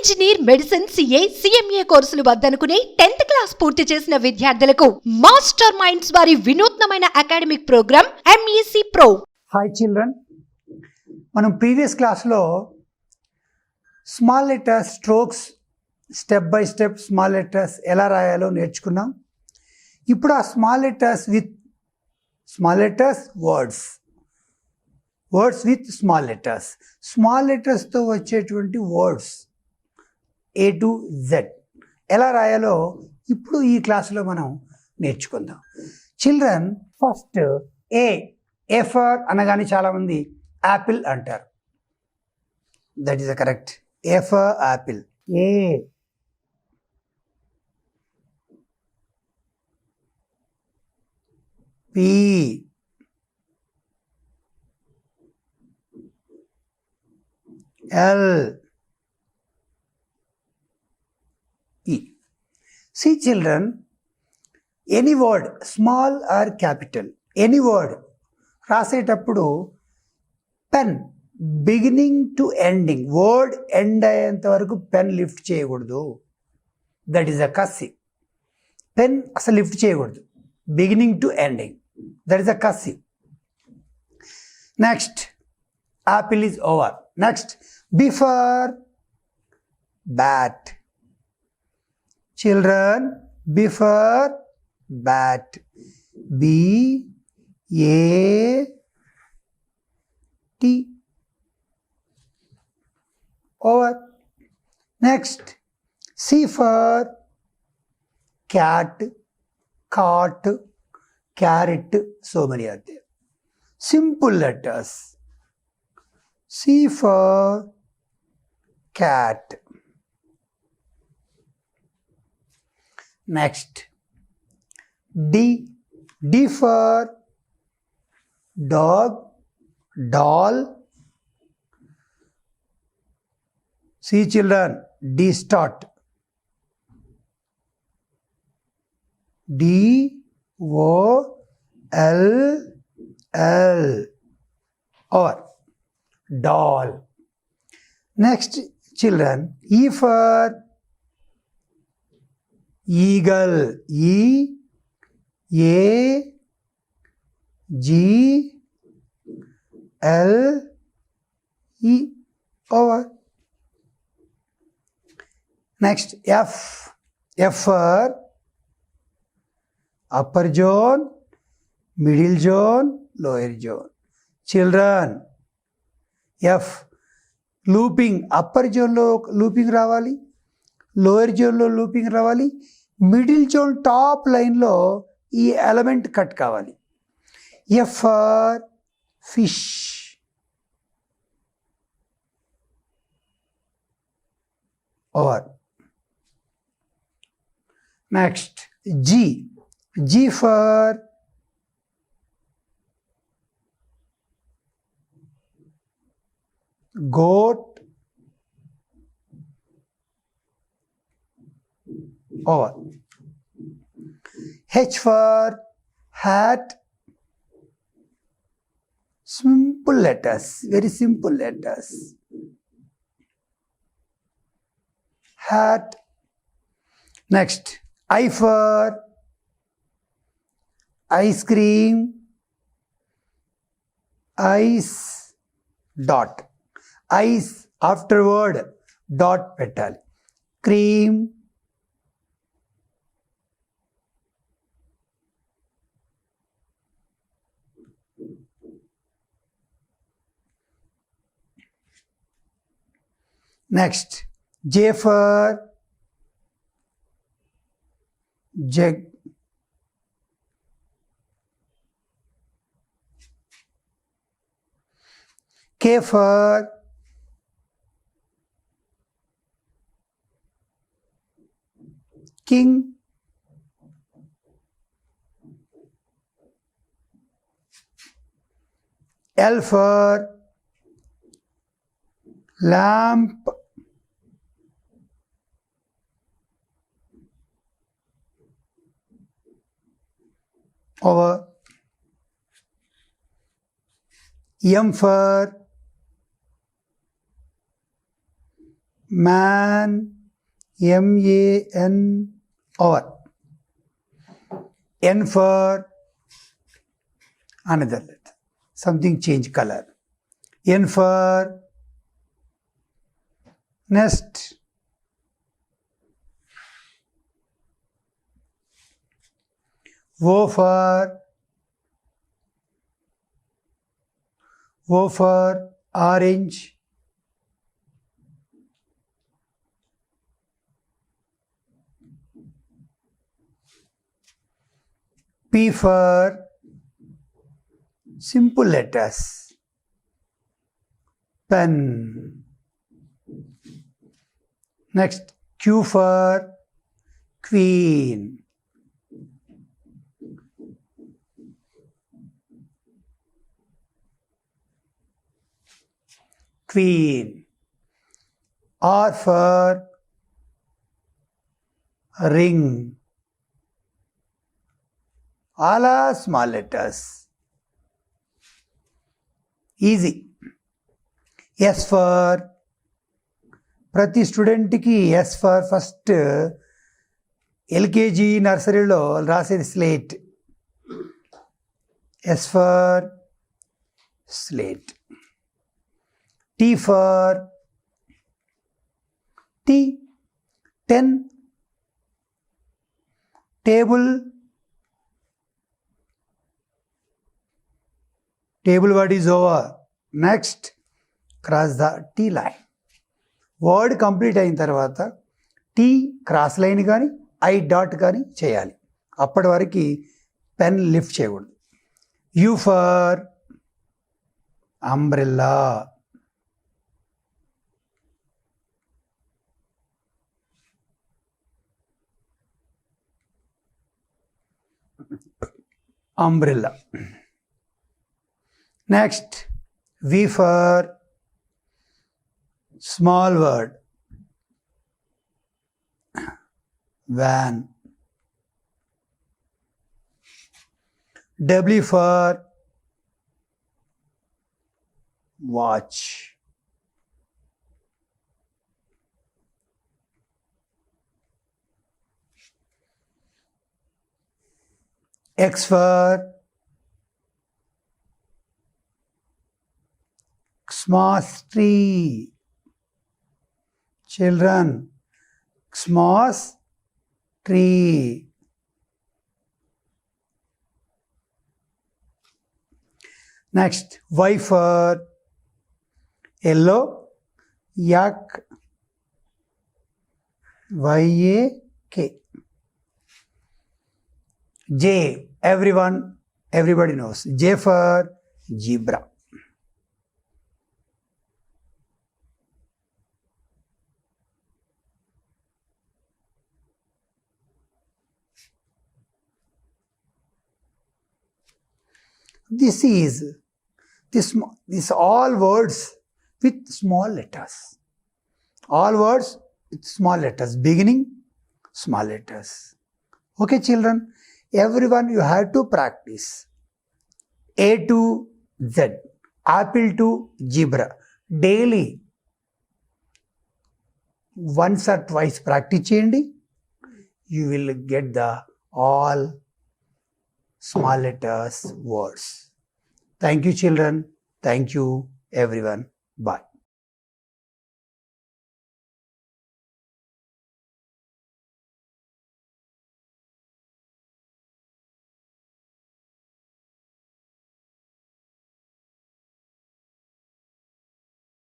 Engineer, medicine, CA, CMA కోర్సులు వద్దనుకునే 10th class పూర్తి చేసిన విద్యార్థులకు మాస్టర్ మైండ్స్ వారి వినూత్నమైన academic program MEC Pro. Hi children, మనం ప్రీవియస్ క్లాస్లో small letters strokes step by step small letters ఎలా రాయాలో నేర్చుకున్నాం. ఇప్పుడు ఆ small letters with small letters words with small లెటర్స్తో వచ్చేటువంటి వర్డ్స్ A to Z ఎలా రాయాలో ఇప్పుడు ఈ క్లాసులో మనం నేర్చుకుందాం. చిల్డ్రన్, ఫస్ట్ ఏ ఫర్ అనగానే చాలామంది యాపిల్ అంటారు. That is correct. A for Apple. P L E. See children, any word, small or capital, any word రాసేటప్పుడు pen beginning to ending, word end అయ్యేంత వరకు పెన్ లిఫ్ట్ చేయకూడదు. That is a cursive. Pen అసలు lift చేయకూడదు beginning to ending. That is a cursive. Next, Apple is over. Next, before bat. Children, before bat. B-A-T. Over. Next, C for cat, cot, carrot. So many are there. Simple letters. C for cat. Next, D for dog, doll. See children, D start. D-O-L-L. Or doll. Next children, E for eagle. E-A-G-L-E. Over. Next, F for upper zone, middle zone, lower zone. Children, F looping, upper zone lo looping రావాలి, lower జోన్లో looping రావాలి, middle zone top లైన్లో ఈ element cut కావాలి. F for fish. Over. Next, G for goat. Over. H for hat. Simple letters, very simple letters. Hat. Next, I for ice cream. Ice dot. Ice afterward dot petal. Cream. Next, J for jug. K for king. L for lamp. Over. M for man, man, or. N for another letter, something change color. N for nest. O for orange. P for simple letters, pen. Next, Q for queen. Queen. R for ring. All are small letters. Easy. S for ప్రతి స్టూడెంట్కి yes for first LKG నర్సరీలో రాసేది slate. S for slate. T for tea, 10. Table. Table word is over. Next, cross the T line. Word complete అయిన తర్వాత T cross line కానీ I dot కానీ చేయాలి. అప్పటి వరకు పెన్ లిఫ్ట్ చేయకూడదు. U for umbrella. Umbrella. Next, V for small word, van. W for watch. X for Xmas tree. Children, Xmas tree. Next, Y for yellow, yak, Y-A-K. J, everybody knows. J for zebra. This all words with small letters. All words with small letters. Beginning, small letters. Okay, children, everyone you have to practice. A to Z, apple to zebra. Daily, once or twice practice cheyandi. You will get the all small letters words. Thank you, children. Thank you, everyone. Bye.